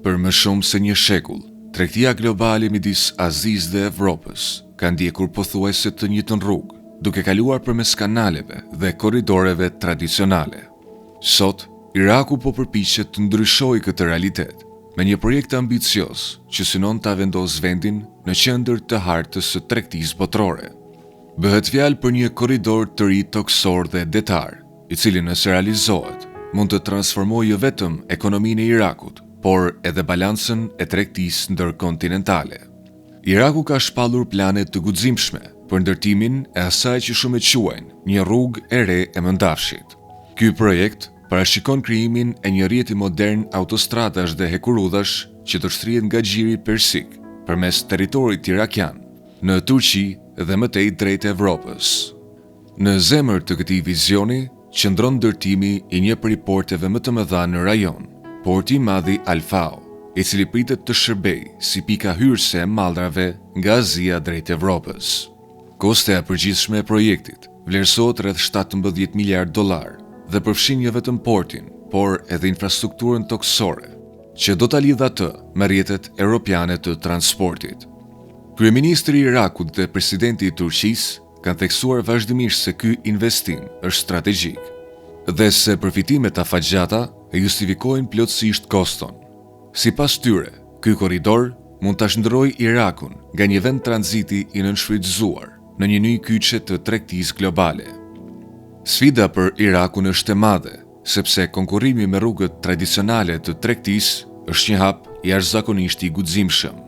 Për më shumë se një shekull, tregtia globale midis Azisë dhe Evropës ka ndjekur pothuajse të njëjtën rrugë, duke kaluar përmes kanaleve dhe korridoreve tradicionale. Sot, Iraku po përpiqet të ndryshojë këtë realitet me një projekt ambicioz që synon ta vendosë vendin në qendër të hartës së tregtisë botërore. Bëhet fjalë për një korridor të ri toksor dhe detar, i cili nëse realizohet, mund të transformojë jo vetëm ekonominë e Irakut, por edhe balancën e tregtisë ndërkontinentale. Iraku ka shpallur plane të guximshme për ndërtimin e asaj që shumë e quajnë një rrugë e re e Mëndafshit. Ky projekt parashikon krijimin e një rrjeti modern autostradash dhe hekurudhash që të shtrihet nga gjiri persik përmes territorit irakian në Turqi dhe më tej drejt Evropës. Në zemër të këtij vizioni qëndron ndërtimi i një prej porteve më të mëdha në rajon, porti i madh i Al-Fao, i cili pritet të shërbejë si pika hyrëse e mallrave nga Azia drejt Evropës. Kosto e përgjithshme e projektit vlerësohet rreth $17 miliardë dhe përfshin jo vetëm portin, por edhe infrastrukturën toksore, që do ta lidhë atë me rrjetet europiane të transportit. Kryeministri i Irakut dhe presidenti i Turqisë kanë theksuar vazhdimisht se ky investim është strategjik dhe se përfitimet afatgjata e justifikojnë plotësisht koston. Sipas tyre, ky korridor mund ta shndërrojë Irakun nga një vend tranziti i nënshfrytëzuar në një nyj kyçe të tregtisë globale. Sfida për Irakun është e madhe, sepse konkurrimi me rrugët tradicionale të tregtisë është një hap jashtëzakonisht i guximshëm.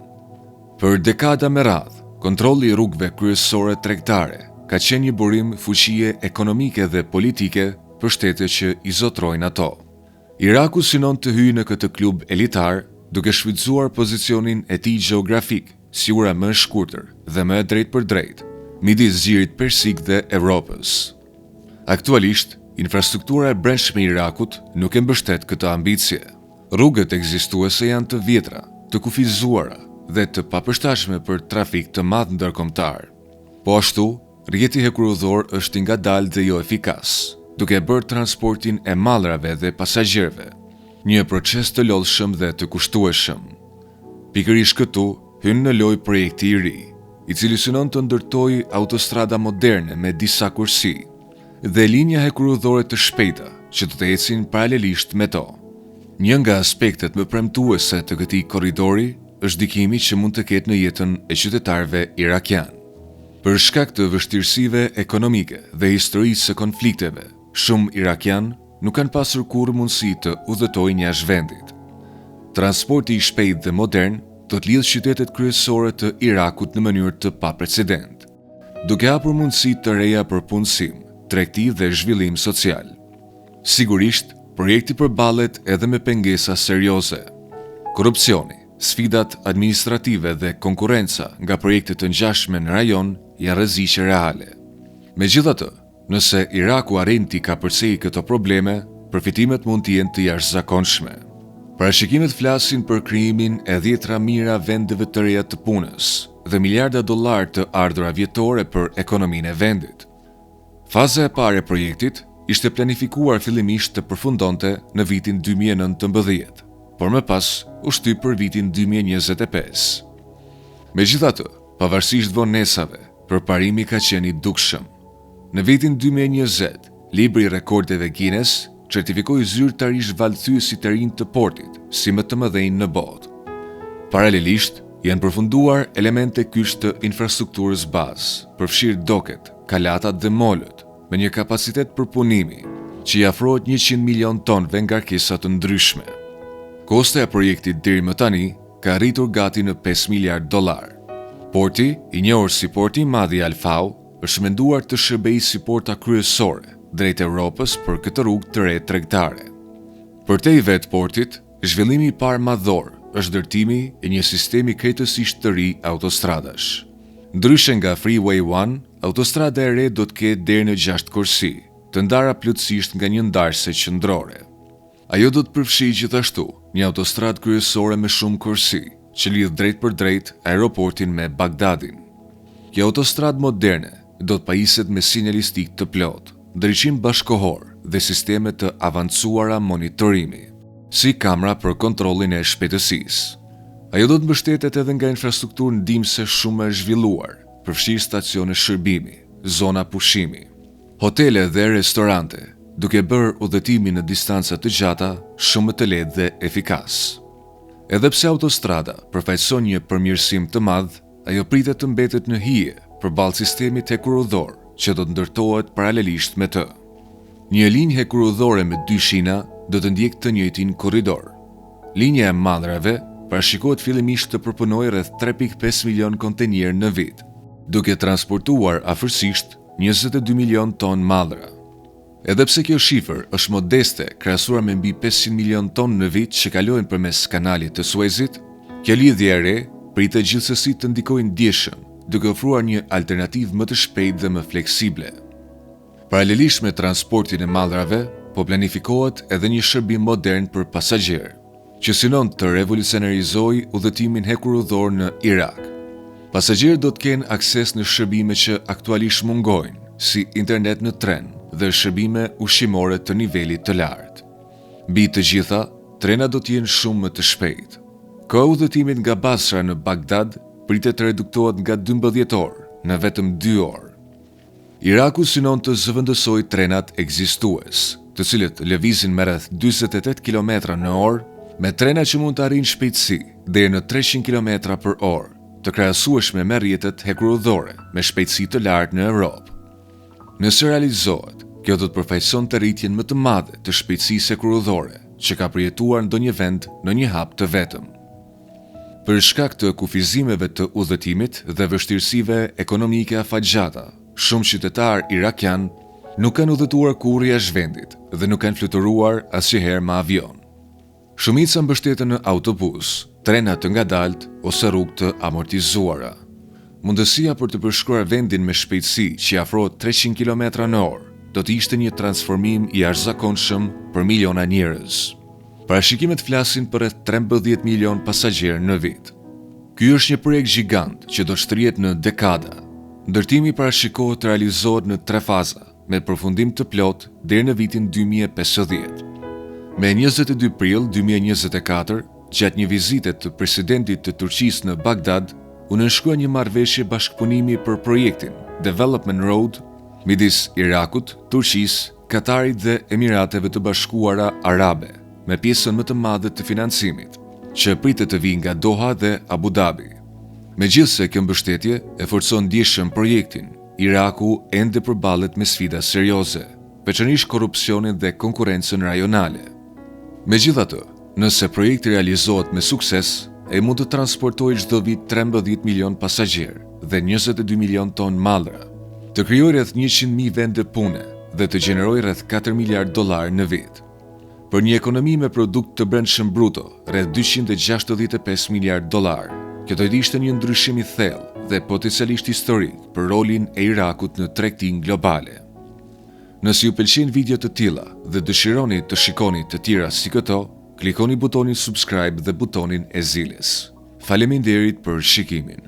Për dekada me radhë, kontrolli i rrugëve kryesore tregtare ka qenë një burim fuqie ekonomike dhe politike për shtetet që i zotrojnë ato. Iraku synon të hyjë në këtë klub elitar duke shfrytzuar pozicionin e tij gjeografik, si ura më e shkurtër dhe më e drejtë për drejtë midis zgjirit persik dhe Evropës. Aktualisht, infrastruktura e brendshme e Irakut nuk e mbështet këtë ambicie. Rrugët ekzistuese janë të vjetra, të kufizuara dhe të papërshtatshme për trafik të madh ndërkombëtar. Po ashtu, rrjeti hekurudhor është i ngadalë dhe jo efikas, duke bërë transportin e mallrave dhe pasagjerëve një proces të lodhshëm dhe të kushtueshëm. Pikërisht këtu hyn në lojë projekti i ri, i cili synon të ndërtojë autostrada moderne me disa kursi dhe linja hekurudhore të shpejta që do të ecin paralelisht me to. Një nga aspektet më premtuese të këtij korridori është ndikimi që mund të ketë në jetën e qytetarëve irakian. Për shkak të vështirësive ekonomike dhe historisë së konflikteve, shumë irakian nuk kanë pasur kurrë mundësi të udhëtojnë jashtë vendit. Transporti i shpejtë dhe modern do të lidhë qytetet kryesore të Irakut në mënyrë të paprecedent, duke hapur mundësi të reja për punësim, tregti dhe zhvillim social. Sigurisht, projekti përballet edhe me pengesa serioze. Korrupsioni, sfidat administrative dhe konkurenca nga projekte të ngjashme në rajon janë rreziqe reale. Megjithatë, nëse Iraku arrin t'i kapërcejë këto probleme, përfitimet mund të jenë të jashtëzakonshme. Parashikimet flasin për krijimin e 10 mijëra vendeve të reja të punës dhe miliarda dollar të ardhura vjetore për ekonominë e vendit. Faza e parë e projektit ishte planifikuar fillimisht të përfundonte në vitin 2019, por më pas u shtyp për vitin 2025. Megjithatë, pavarësisht vonesave, përparimi ka qenë i dukshëm. Në vitin 2020, libri i rekordeve Guinness certifikoi zyrtarisht valëthyësit e rinj të portit si më të mëdhenj në botë. Paralelisht, janë përfunduar elemente kyç të infrastrukturës bazë, përfshirë doket, kalatat dhe molët, me një kapacitet përpunimi që i afrohet 100 milion tonëve ngarkesa të ndryshme. Kosta e projektit deri më tani ka arritur gati në $5 miliardë. Porti, i njohur si porti i madh i Al-Fao, është menduar të shërbejë si porta kryesore drejt Evropës për këtë rrugë të re tregtare. Përtej vetë portit, zhvillimi i parë madhor është ndërtimi i një sistemi krejtësisht të ri autostradash. Ndryshe nga Freeway 1, autostrada e re do të ketë deri në 6 kursi, të ndara plotësisht nga një ndarse qendrore. Ajo do të përfshijë gjithashtu një autostradë kryesore me shumë kursi, që lidh drejt për drejt aeroportin me Bagdadin. Kjo autostradë moderne do të pajiset me sinjalistik të plotë, ndriçim bashkohor dhe sisteme të avancuara monitorimi. si kamera për kontrollin e shpejtësisë. Ajo do të mbështetet edhe nga infrastrukturë ndihmëse shumë e zhvilluar, përfshirë stacione shërbimi, zona pushimi, hotele dhe restorante, duke bërë udhëtimin në distanca të gjata shumë të lehtë dhe efikas. Edhe pse autostrada përfaqëson një përmirësim të madh, ajo pritet të mbetet në hije përballë sistemit hekurudhor që do të ndërtohet paralelisht me të. Një linjë hekurudhore me 2 shina do të ndjekë të njëjtin korridor. Linja e Mallrave parashikohet fillimisht të përpunojë rreth 3.5 milion kontenierë në vit, duke transportuar afërsisht 22 milion ton mallra. Edhe pse kjo shifër është modeste krahasuar me mbi 500 milion ton në vit që kalojnë përmes kanalit të Suezit, kjo lidhje e re pritet gjithsesi të ndikojë ndjeshëm, duke ofruar një alternativë më të shpejtë dhe më fleksible. Paralelisht me transportin e mallrave, po planifikohet edhe një shërbim modern për pasagjerë, që synon të revolucionarizojë udhëtimin hekurudhor në Irak. Pasagjerët do të kenë akses në shërbime që aktualisht mungojnë, si internet në tren dhe shërbime ushqimore të nivelit të lartë. Mbi të gjitha, trenat do të jenë shumë më të shpejtë. Koha udhëtimit nga Basra në Bagdad pritet të reduktohet nga 12 orë në vetëm 2 orë. Iraku synon të zëvendësojë trenat ekzistues, të cilët lëvizin me rreth 48 km/h, me trena që mund të arrijnë shpejtësi deri në 300 km/h, të krahasueshme me rrjetet hekurudhore me shpejtësi të lartë në Europë. Nëse realizohet, kjo do të përfaqëson të rritjen më të madhe të shpejtësisë hekurudhore që ka përjetuar ndonjë vend në një hap të vetëm. Për shkak të kufizimeve të udhëtimit dhe vështirësive ekonomike afatgjata, shumë qytetarë irakian nuk kanë udhëtuar kurrë jashtë vendit dhe nuk kanë fluturuar asnjëherë me avion. Shumica mbështeten në autobus, trena të ngadalt ose rrugë të amortizuara. Mundësia për të përshkruar vendin me shpejtësi që afrohet 300 km/h do të ishte një transformim i jashtëzakonshëm për miliona njerëz. Parashikimet flasin për rreth 13 milion pasagjerë në vit. Ky është një projekt gjigant që do të shtrihet në dekada. Ndërtimi parashikohet të realizohet në 3 faza, me përfundim të plot deri në vitin 2050. Me 22 prill 2024, gjatë një vizite të presidentit të Turqisë në Bagdad, u nënshkrua një marrëveshje bashkëpunimi për projektin Development Road midis Irakut, Turqisë, Katarit dhe Emirateve të Bashkuara Arabe, me pjesën më të madhe të financimit, që pritet të vijë nga Doha dhe Abu Dhabi. Megjithse kjo mbështetje e forcon ndjeshëm projektin, Iraku ende përballet me sfida serioze, veçanërisht korrupsionin dhe konkurrencën rajonale. Megjithatë, nëse projekti realizohet me sukses, ai mund të transportojë çdo vit 13 milion pasagjerë dhe 22 milion ton mallra, të krijojë rreth 100.000 vende pune dhe të gjenerojë rreth 4 miliard dollar në vit. Për një ekonomi me produkt të brendshëm bruto rreth 265 miliard dollar, kjo do të ishte një ndryshim i thellë dhe potencialisht historik për rolin e Irakut në tregtinë globale. Nëse ju pëlqejnë video të tilla dhe dëshironi të shikoni të tjera si këto, klikoni butonin subscribe dhe butonin e zilës. Faleminderit për shikimin.